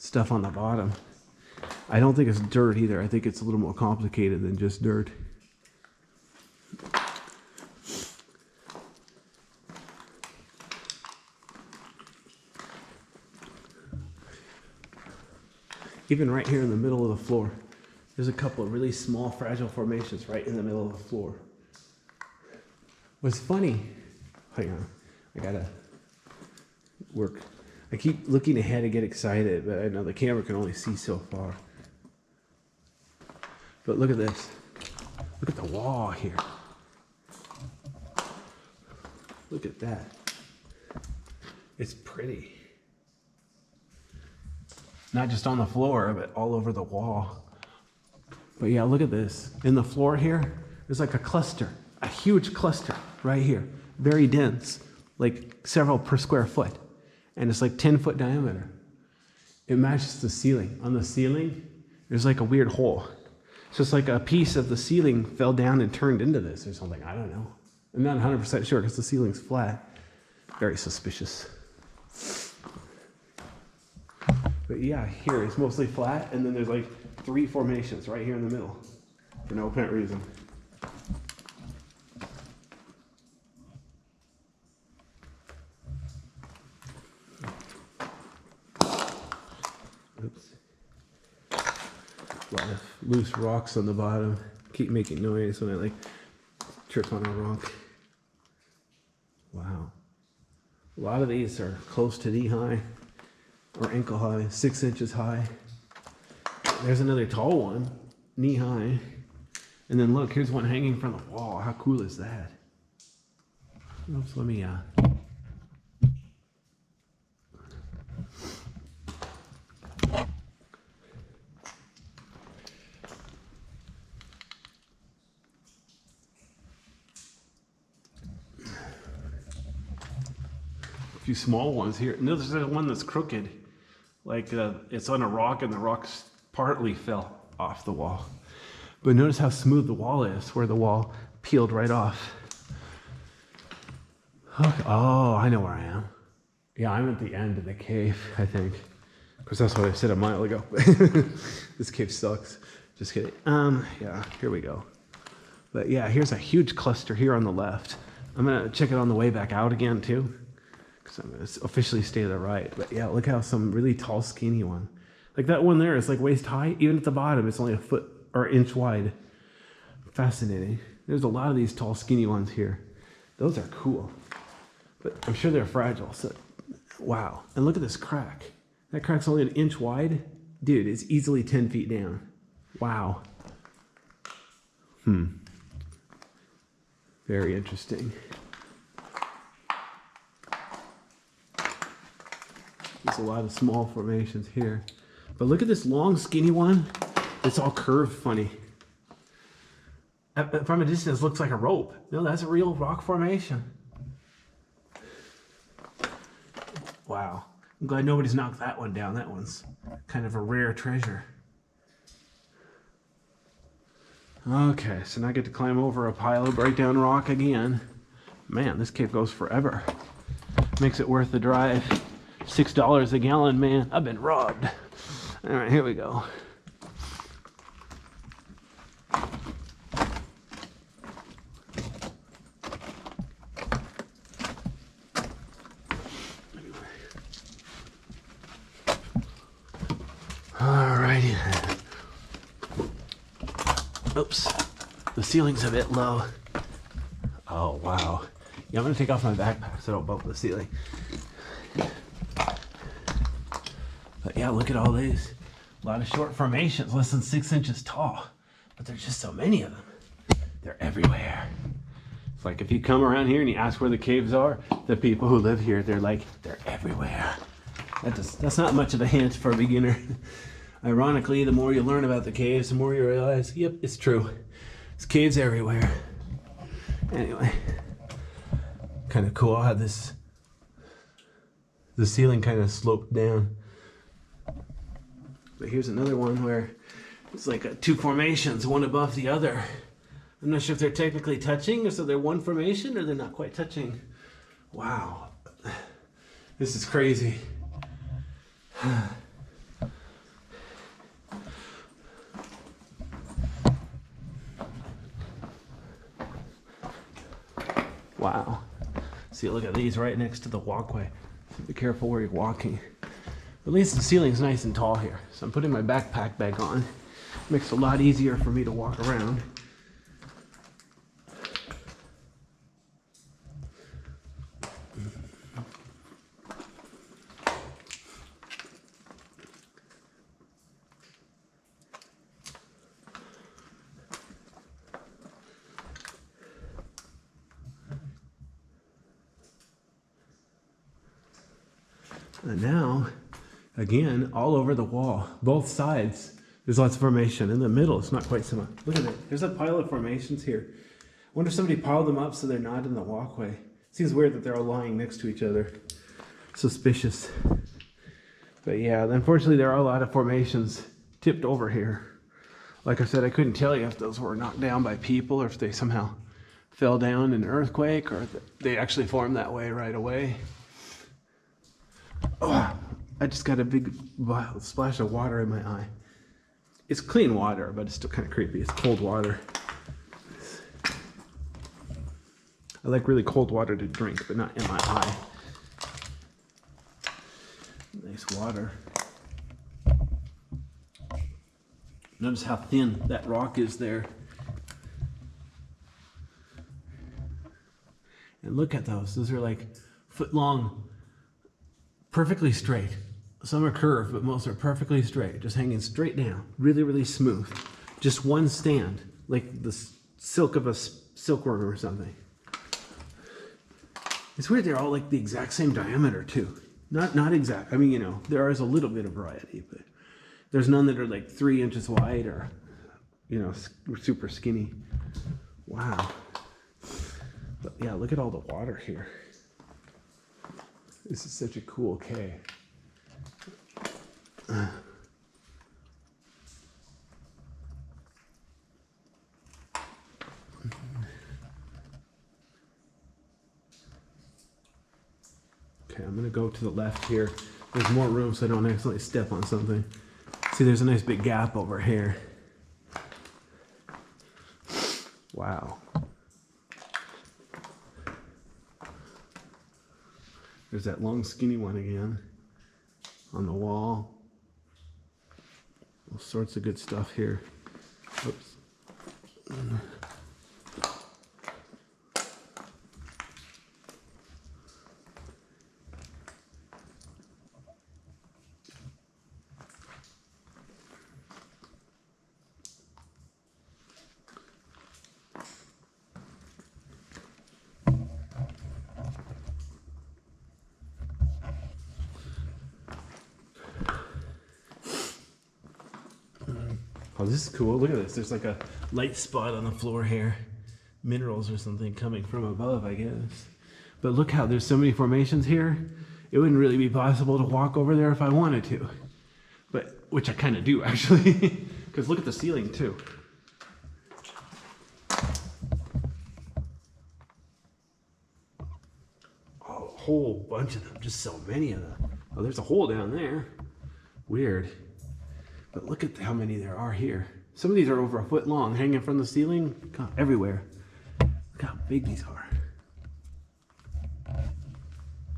stuff on the bottom. I don't think it's dirt either. I think it's a little more complicated than just dirt. Even right here in the middle of the floor, there's a couple of really small fragile formations right in the middle of the floor. What's funny, hang on, I gotta work. I keep looking ahead to get excited, but I know the camera can only see so far. But look at this. Look at the wall here. Look at that. It's pretty. Not just on the floor, but all over the wall. But yeah, look at this. In the floor here, there's like a cluster, a huge cluster right here. Very dense, like several per square foot. And it's like 10-foot diameter. It matches the ceiling. On the ceiling, there's like a weird hole. So it's like a piece of the ceiling fell down and turned into this or something. I don't know. I'm not 100% sure because the ceiling's flat. Very suspicious. But yeah, here it's mostly flat, and then there's like 3 formations right here in the middle for no apparent reason. Oops. A lot of loose rocks on the bottom. Keep making noise when I like trip on a rock. Wow. A lot of these are close to knee high. Or ankle high, 6 inches high. There's another tall one, knee high. And then look, here's one hanging from the wall. How cool is that? Oops, let me, a few small ones here. No, there's one that's crooked. Like it's on a rock and the rocks partly fell off the wall. But notice how smooth the wall is, where the wall peeled right off. Okay. Oh, I know where I am. Yeah, I'm at the end of the cave, I think. Because that's what I said a mile ago. This cave sucks. Just kidding. Yeah, here we go. But yeah, here's a huge cluster here on the left. I'm gonna check it on the way back out again too. So I'm going to officially stay to the right. But yeah, look how some really tall, skinny one. Like that one there is like waist high. Even at the bottom, it's only a foot or inch wide. Fascinating. There's a lot of these tall, skinny ones here. Those are cool. But I'm sure they're fragile. So, wow. And look at this crack. That crack's only an inch wide. Dude, it's easily 10 feet down. Wow. Very interesting. There's a lot of small formations here. But look at this long, skinny one. It's all curved funny. From a distance, it looks like a rope. No, that's a real rock formation. Wow. I'm glad nobody's knocked that one down. That one's kind of a rare treasure. Okay, so now I get to climb over a pile of breakdown rock again. Man, this cave goes forever. Makes it worth the drive. $6 a gallon, man. I've been robbed. All right, here we go. All righty. Oops. The ceiling's a bit low. Oh, wow. Yeah, I'm going to take off my backpack so I don't bump the ceiling. But yeah, look at all these. A lot of short formations, less than 6 inches tall. But there's just so many of them. They're everywhere. It's like if you come around here and you ask where the caves are, the people who live here, they're like, they're everywhere. That's not much of a hint for a beginner. Ironically, the more you learn about the caves, the more you realize, yep, it's true. There's caves everywhere. Anyway, kind of cool how the ceiling kind of sloped down. But here's another one where it's like 2 formations, one above the other. I'm not sure if they're technically touching, or so they're one formation, or they're not quite touching. Wow. This is crazy. Wow. See, look at these right next to the walkway. So be careful where you're walking. At least the ceiling's nice and tall here. So I'm putting my backpack back on. Makes it a lot easier for me to walk around. And now, again, all over the wall, both sides, there's lots of formation. In the middle, it's not quite so much. Look at it. There's a pile of formations here. I wonder if somebody piled them up so they're not in the walkway. Seems weird that they're all lying next to each other. Suspicious. But yeah, unfortunately, there are a lot of formations tipped over here. Like I said, I couldn't tell you if those were knocked down by people or if they somehow fell down in an earthquake or they actually formed that way right away. Oh, I just got a big splash of water in my eye. It's clean water, but it's still kind of creepy. It's cold water. I like really cold water to drink, but not in my eye. Nice water. Notice how thin that rock is there. And look at those. Those are like foot long, perfectly straight. Some are curved, but most are perfectly straight, just hanging straight down, really, really smooth. Just one stand, like the silk of a silkworm or something. It's weird they're all like the exact same diameter too. Not exact, I mean, you know, there is a little bit of variety, but there's none that are like 3 inches wide or, you know, super skinny. Wow. But yeah, look at all the water here. This is such a cool cave. Okay, I'm gonna go to the left here. There's more room so I don't accidentally step on something. See, there's a nice big gap over here. Wow. There's that long skinny one again on the wall. All sorts of good stuff here. Oops. Oh, this is cool. Look at this. There's like a light spot on the floor here. Minerals or something coming from above, I guess. But look how there's so many formations here. It wouldn't really be possible to walk over there if I wanted to. But, which I kind of do actually. Because look at the ceiling too. Oh, a whole bunch of them. Just so many of them. Oh, there's a hole down there. Weird. But look at how many there are here. Some of these are over a foot long, hanging from the ceiling. God, everywhere. Look how big these are.